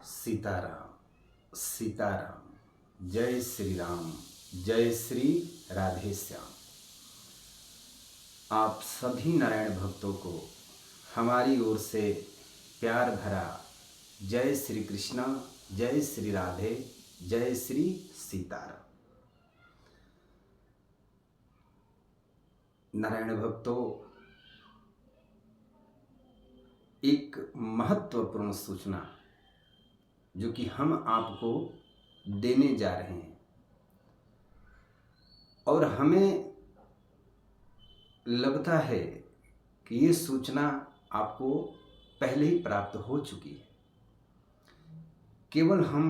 सीताराम सीताराम। जय श्री राम, जय श्री राधे श्याम। आप सभी नारायण भक्तों को हमारी ओर से प्यार भरा जय श्री कृष्णा, जय श्री राधे, जय श्री सीताराम। नारायण भक्तों, एक महत्वपूर्ण सूचना जो कि हम आपको देने जा रहे हैं और हमें लगता है कि ये सूचना आपको पहले ही प्राप्त हो चुकी है। केवल हम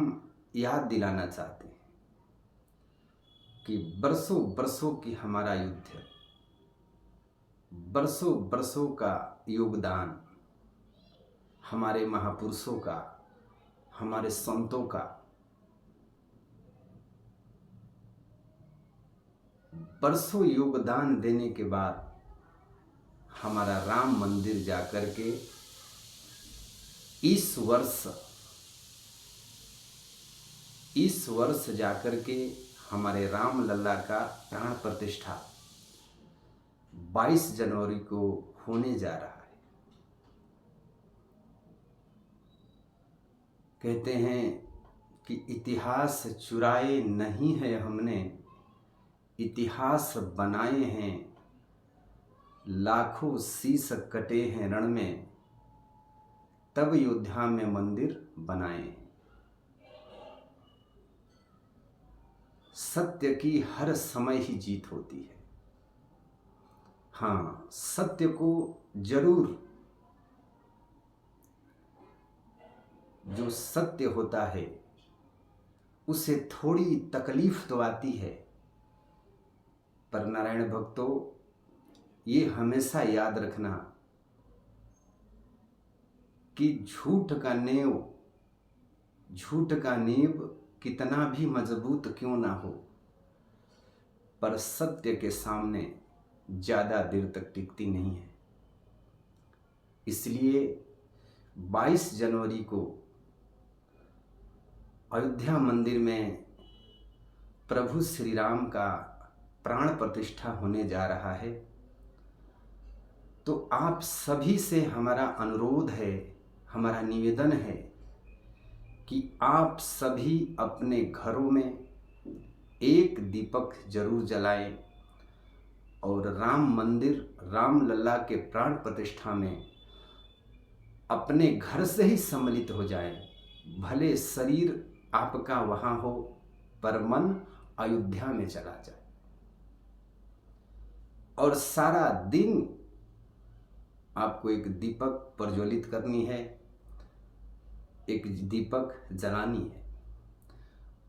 याद दिलाना चाहते हैं कि बरसों बरसों की हमारा युद्ध, बरसों बरसों का योगदान, हमारे महापुरुषों का, हमारे संतों का, बरसों योगदान देने के बाद हमारा राम मंदिर जाकर के इस वर्ष जाकर के हमारे राम लल्ला का प्राण प्रतिष्ठा 22 जनवरी को होने जा रहा है। कहते हैं कि इतिहास चुराए नहीं है हमने, इतिहास बनाए हैं, लाखों शीश कटे हैं रण में, तब अयोध्या में मंदिर बनाए हैं। सत्य की हर समय ही जीत होती है। हाँ, सत्य को जरूर, जो सत्य होता है उसे थोड़ी तकलीफ तो आती है, पर नारायण भक्तों, ये हमेशा याद रखना कि झूठ का नींव कितना भी मजबूत क्यों ना हो, पर सत्य के सामने ज़्यादा देर तक टिकती नहीं है। इसलिए 22 जनवरी को अयोध्या मंदिर में प्रभु श्री राम का प्राण प्रतिष्ठा होने जा रहा है। तो आप सभी से हमारा अनुरोध है, हमारा निवेदन है कि आप सभी अपने घरों में एक दीपक जरूर जलाएं और राम मंदिर, राम लल्ला के प्राण प्रतिष्ठा में अपने घर से ही सम्मिलित हो जाएं। भले शरीर आपका वहाँ हो, पर मन अयोध्या में चला जाए और सारा दिन आपको एक दीपक प्रज्वलित करनी है, एक दीपक जलानी है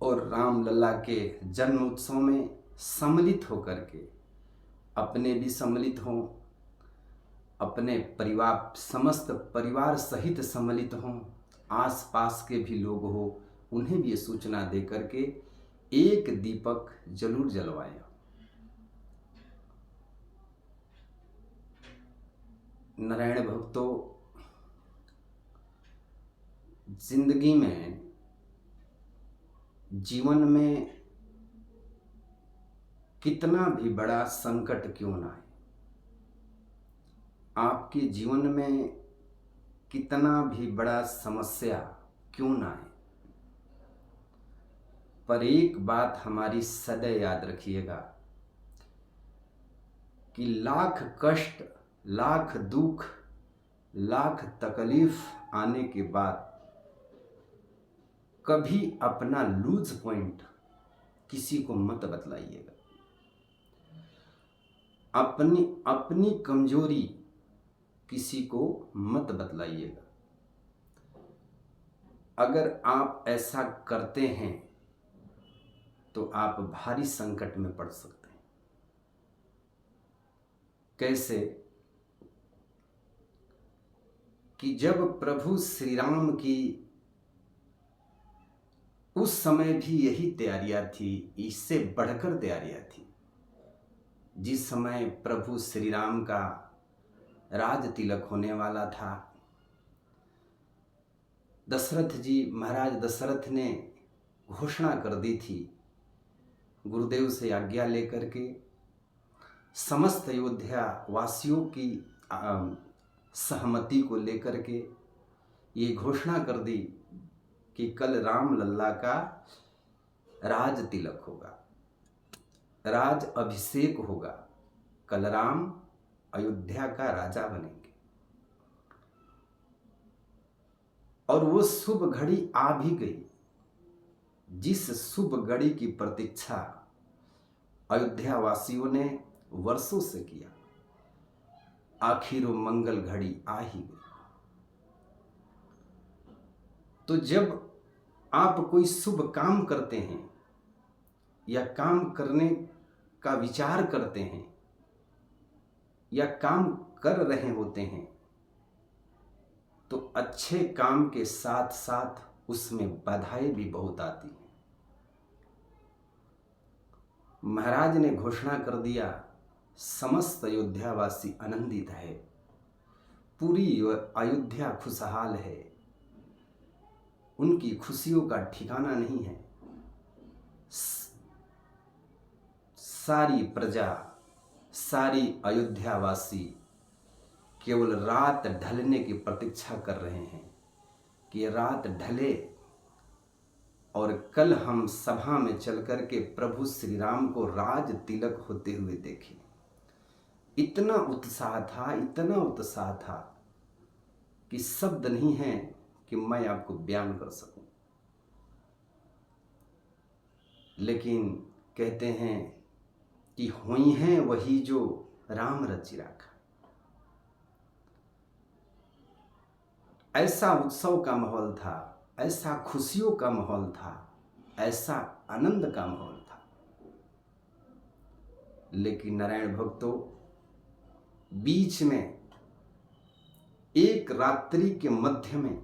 और राम लल्ला के जन्म उत्सव में सम्मिलित होकर के अपने भी सम्मिलित हों, अपने परिवार, समस्त परिवार सहित सम्मिलित हों, आसपास के भी लोग हो, उन्हें भी ये सूचना दे करके एक दीपक जरूर जलवाएं। नारायण भक्तों, जिंदगी में, जीवन में कितना भी बड़ा संकट क्यों ना आए, आपके जीवन में कितना भी बड़ा समस्या क्यों ना आए, पर एक बात हमारी सदैव याद रखिएगा कि लाख कष्ट, लाख दुख, लाख तकलीफ आने के बाद कभी अपना लूज पॉइंट किसी को मत बतलाइएगा। अपनी कमजोरी किसी को मत बतलाइएगा। अगर आप ऐसा करते हैं तो आप भारी संकट में पड़ सकते हैं। कैसे कि जब प्रभु श्री राम की उस समय भी यही तैयारियां थी, इससे बढ़कर तैयारियां थी। जिस समय प्रभु श्री राम का राज तिलक होने वाला था, दशरथ जी, महाराज दशरथ ने घोषणा कर दी थी, गुरुदेव से आज्ञा लेकर के समस्त अयोध्या वासियों की सहमति को लेकर के ये घोषणा कर दी कि कल राम लल्ला का राज तिलक होगा, राज अभिषेक होगा, कल राम अयोध्या का राजा बनेंगे। और वो शुभ घड़ी आ भी गई, जिस शुभ घड़ी की प्रतीक्षा अयोध्या वासियों ने वर्षों से किया, आखिर वो मंगल घड़ी आ ही गई। तो जब आप कोई शुभ काम करते हैं या काम करने का विचार करते हैं या काम कर रहे होते हैं, तो अच्छे काम के साथ साथ उसमें बाधाएं भी बहुत आती हैं। महाराज ने घोषणा कर दिया, समस्त अयोध्यावासी आनंदित है, पूरी अयोध्या खुशहाल है, उनकी खुशियों का ठिकाना नहीं है। सारी प्रजा, सारी अयोध्यावासी केवल रात ढलने की प्रतीक्षा कर रहे हैं कि रात ढले और कल हम सभा में चलकर के प्रभु श्री राम को राज तिलक होते हुए देखें। इतना उत्साह था, इतना उत्साह था कि शब्द नहीं है कि मैं आपको बयान कर सकूं। लेकिन कहते हैं कि हुई हैं वही जो राम रचि राखा। ऐसा उत्सव का माहौल था, ऐसा खुशियों का माहौल था, ऐसा आनंद का माहौल था। लेकिन नारायण भक्तों, बीच में एक रात्रि के मध्य में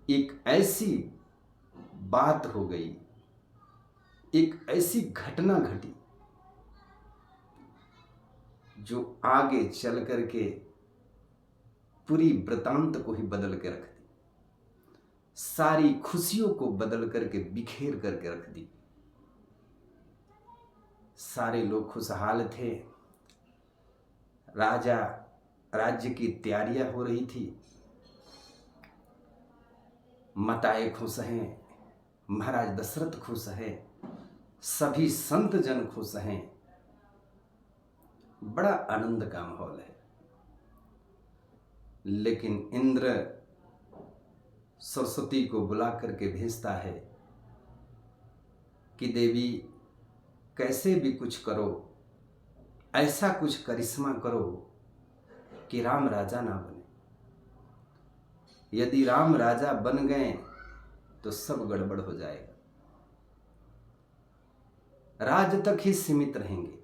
एक ऐसी बात हो गई, एक ऐसी घटना घटी जो आगे चल करके पूरी वृतांत को ही बदल के रख दी, सारी खुशियों को बदल करके बिखेर करके रख दी। सारे लोग खुशहाल थे, राज्य की तैयारियां हो रही थी, माताएं खुश हैं, महाराज दशरथ खुश हैं, सभी संत जन खुश हैं, बड़ा आनंद का माहौल है। लेकिन इंद्र सरस्वती को बुला करके भेजता है कि देवी, कैसे भी कुछ करो, ऐसा कुछ करिश्मा करो कि राम राजा ना बने। यदि राम राजा बन गए तो सब गड़बड़ हो जाएगा, राज तक ही सीमित रहेंगे।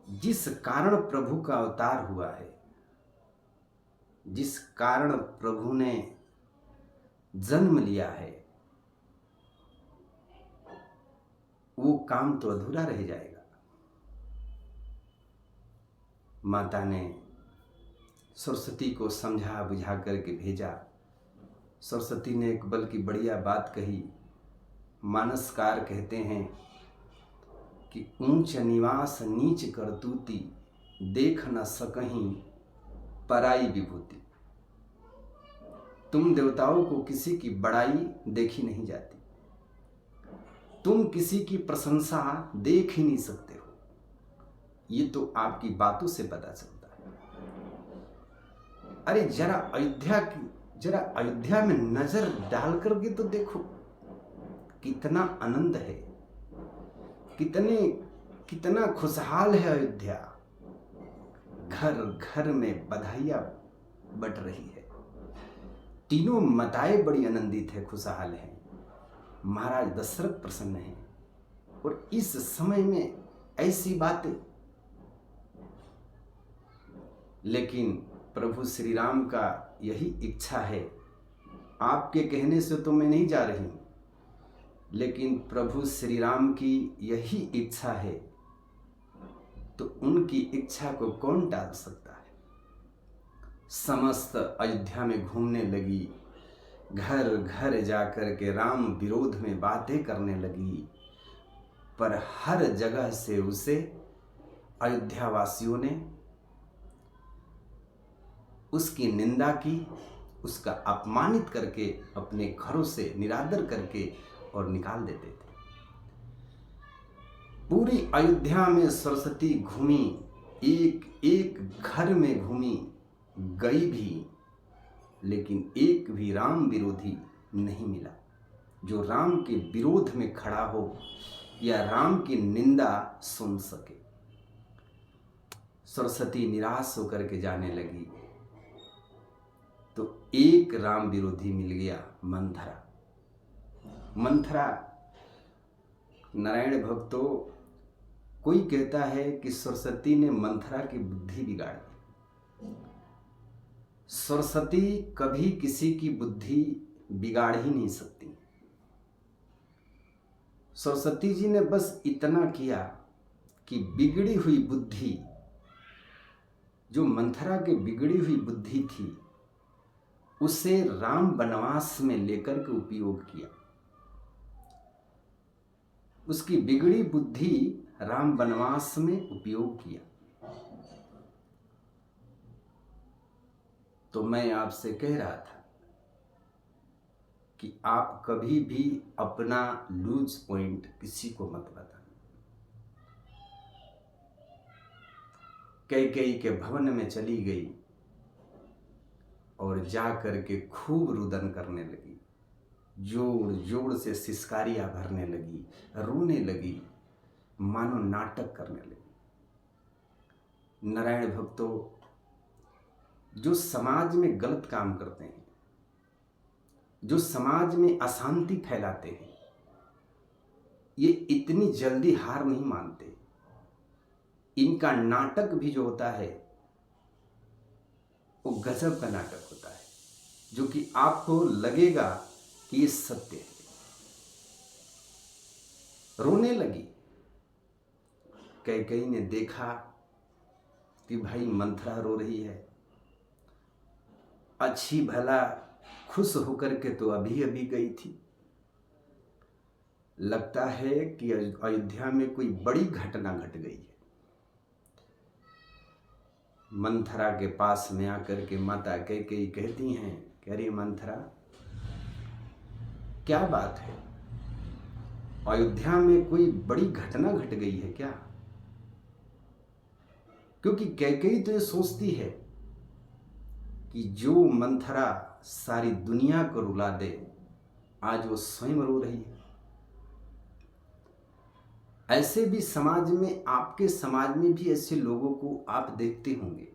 जिस कारण प्रभु का अवतार हुआ है, जिस कारण प्रभु ने जन्म लिया है, वो काम तो अधूरा रह जाएगा। माता ने सरस्वती को समझा बुझा करके भेजा। सरस्वती ने एक बल्कि बढ़िया बात कही। मानसकार कहते हैं कि ऊंच निवास नीच करतूती, देख न सकहीं पराई विभूति। तुम देवताओं को किसी की बड़ाई देखी नहीं जाती, तुम किसी की प्रशंसा देख ही नहीं सकते हो, ये तो आपकी बातों से पता चलता है। अरे जरा अयोध्या में नजर डाल करके तो देखो, कितना आनंद है, कितना खुशहाल है अयोध्या। घर घर में बधाइयां बट रही है, तीनों माताएं बड़ी आनंदित है, खुशहाल है, महाराज दशरथ प्रसन्न हैं। और इस समय में ऐसी बातें, लेकिन प्रभु श्री राम का यही इच्छा है। आपके कहने से तो मैं नहीं जा रही हूं, लेकिन प्रभु श्री राम की यही इच्छा है, तो उनकी इच्छा को कौन टाल सकता है। समस्त अयोध्या में घूमने लगी, घर घर जाकर के राम विरोध में बातें करने लगी, पर हर जगह से उसे अयोध्या वासियों ने उसकी निंदा की, उसका अपमानित करके अपने घरों से निरादर करके और निकाल देते थे। पूरी अयोध्या में सरस्वती घूमी, एक एक घर में घूमी, गई भी, लेकिन एक भी राम विरोधी नहीं मिला जो राम के विरोध में खड़ा हो या राम की निंदा सुन सके। सरस्वती निराश होकर के जाने लगी तो एक राम विरोधी मिल गया, मंथरा। मंथरा, नारायण भक्तों, कोई कहता है कि सरस्वती ने मंथरा की बुद्धि बिगाड़ दी। सरस्वती कभी किसी की बुद्धि बिगाड़ ही नहीं सकती। सरस्वती जी ने बस इतना किया कि बिगड़ी हुई बुद्धि, जो मंथरा की बिगड़ी हुई बुद्धि थी, उसे राम वनवास में लेकर के उपयोग किया। उसकी बिगड़ी बुद्धि राम वनवास में उपयोग किया। तो मैं आपसे कह रहा था कि आप कभी भी अपना लूज पॉइंट किसी को मत बताना। कैकेयी के भवन में चली गई और जा करके खूब रुदन करने लगी, जोर जोर से सिसकारियां भरने लगी, रोने लगी, मानो नाटक करने लगी। नारायण भक्तों, जो समाज में गलत काम करते हैं, जो समाज में अशांति फैलाते हैं, ये इतनी जल्दी हार नहीं मानते। इनका नाटक भी जो होता है वो गजब का नाटक होता है, जो कि आपको लगेगा कि ये सत्य है। रोने लगी। कैकेयी ने देखा कि भाई मंथरा रो रही है, अच्छी भला खुश होकर के तो अभी अभी गई थी, लगता है कि अयोध्या में कोई बड़ी घटना घट गई है। मंथरा के पास में आकर के माता कैकेयी कहती हैं कि अरे मंथरा, क्या बात है, अयोध्या में कोई बड़ी घटना घट गई है क्या? क्योंकि कैकेयी तो ये सोचती है कि जो मंथरा सारी दुनिया को रुला दे, आज वो स्वयं रो रही है। ऐसे भी समाज में, आपके समाज में भी ऐसे लोगों को आप देखते होंगे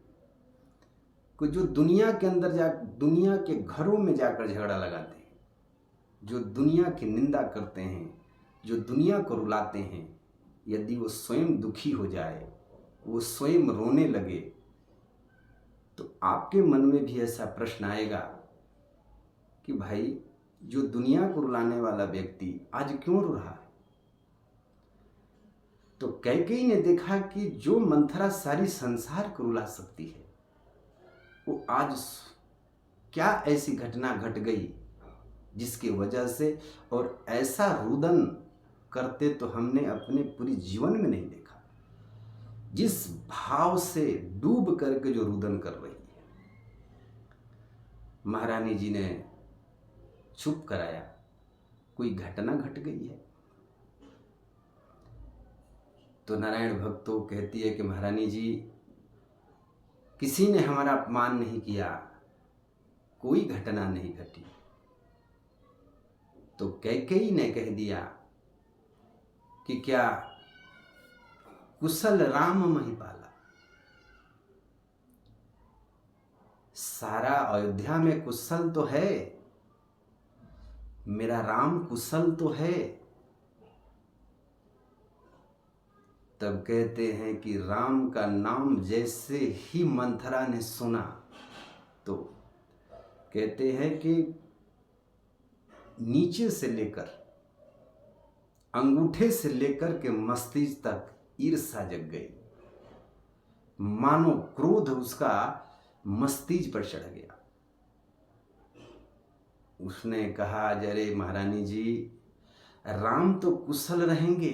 कि जो दुनिया के अंदर दुनिया के घरों में जाकर झगड़ा लगाते हैं, जो दुनिया की निंदा करते हैं, जो दुनिया को रुलाते हैं, यदि वो स्वयं दुखी हो जाए, वो स्वयं रोने लगे, तो आपके मन में भी ऐसा प्रश्न आएगा कि भाई, जो दुनिया को रुलाने वाला व्यक्ति आज क्यों रो रहा है? तो कैकेयी ने देखा कि जो मंथरा सारी संसार को रुला सकती है, वो आज क्या ऐसी घटना घट गई जिसकी वजह से, और ऐसा रुदन करते तो हमने अपने पूरे जीवन में नहीं देखा। जिस भाव से डूब करके जो रुदन कर रही है। महारानी जी ने चुप कराया, कोई घटना घट गई है? तो नारायण भक्तों कहती है कि महारानी जी, किसी ने हमारा अपमान नहीं किया, कोई घटना नहीं घटी। तो कैकेयी ने कह दिया कि क्या कुशल राम महिपाला, सारा अयोध्या में कुशल तो है, मेरा राम कुशल तो है। तब कहते हैं कि राम का नाम जैसे ही मंथरा ने सुना, तो कहते हैं कि नीचे से लेकर, अंगूठे से लेकर के मस्तिष्क तक ईर्ष्या जग गई। मानो क्रोध उसका मस्तीज पर चढ़ गया। उसने कहा, अरे महारानी जी, राम तो कुशल रहेंगे,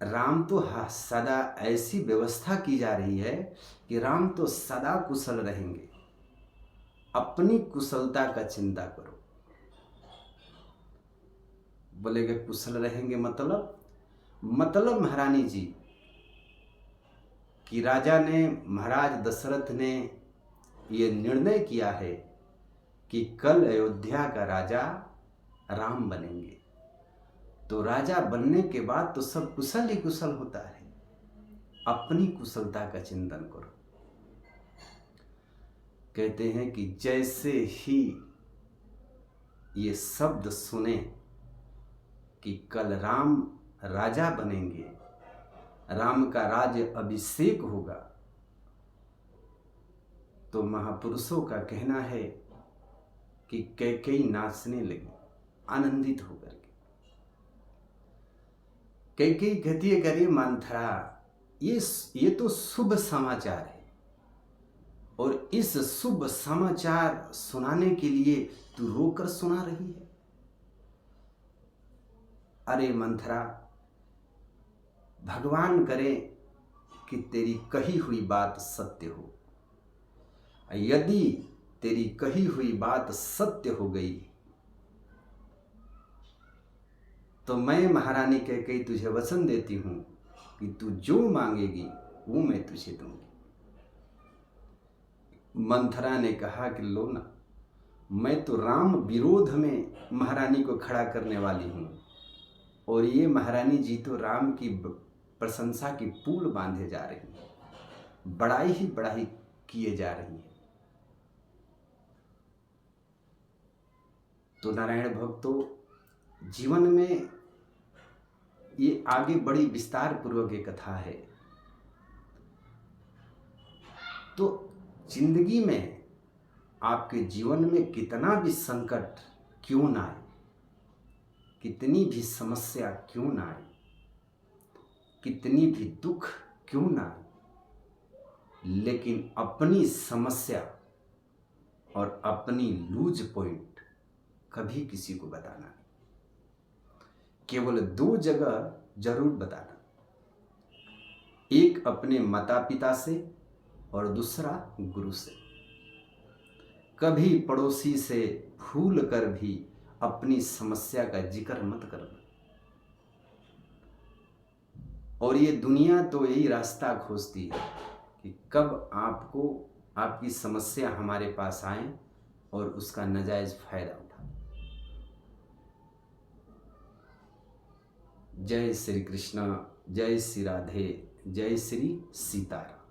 राम तो सदा ऐसी व्यवस्था की जा रही है कि राम तो सदा कुशल रहेंगे, अपनी कुशलता का चिंता करो। बोलेगे कुशल रहेंगे मतलब महारानी जी कि राजा ने, महाराज दशरथ ने ये निर्णय किया है कि कल अयोध्या का राजा राम बनेंगे, तो राजा बनने के बाद तो सब कुशल ही कुशल होता है, अपनी कुशलता का चिंतन करो। कहते हैं कि जैसे ही ये शब्द सुने कि कल राम राजा बनेंगे, राम का राज्य अभिषेक होगा, तो महापुरुषों का कहना है कि कैकेयी नाचने लगी आनंदित होकर के। कैकेयी कहती है, अरे मंथरा, ये तो शुभ समाचार है, और इस शुभ समाचार सुनाने के लिए तू रोकर सुना रही है। अरे मंथरा, भगवान करे कि तेरी कही हुई बात सत्य हो। यदि तेरी कही हुई बात सत्य हो गई तो मैं महारानी कैकेयी तुझे वचन देती हूं कि तू जो मांगेगी वो मैं तुझे दूंगी। मंथरा ने कहा कि लो ना, मैं तो राम विरोध में महारानी को खड़ा करने वाली हूं, और ये महारानी जी तो राम की प्रशंसा की पुल बांधे जा रही हैं, बड़ाई ही बड़ाई किए जा रही हैं। तो नारायण भक्तों, जीवन में ये आगे बड़ी विस्तार पूर्वक ये कथा है। तो जिंदगी में आपके जीवन में कितना भी संकट क्यों ना आए, कितनी भी समस्या क्यों ना आए, कितनी भी दुख क्यों ना आए, लेकिन अपनी समस्या और अपनी लूज पॉइंट कभी किसी को बताना नहीं। केवल 2 जगह जरूर बताना, एक अपने माता पिता से और दूसरा गुरु से। कभी पड़ोसी से भूल कर भी अपनी समस्या का जिक्र मत करना। और ये दुनिया तो यही रास्ता खोजती है कि कब आपको आपकी समस्या हमारे पास आए और उसका नाजायज फायदा उठाए। जय श्री कृष्ण, जय श्री राधे, जय श्री सीताराम।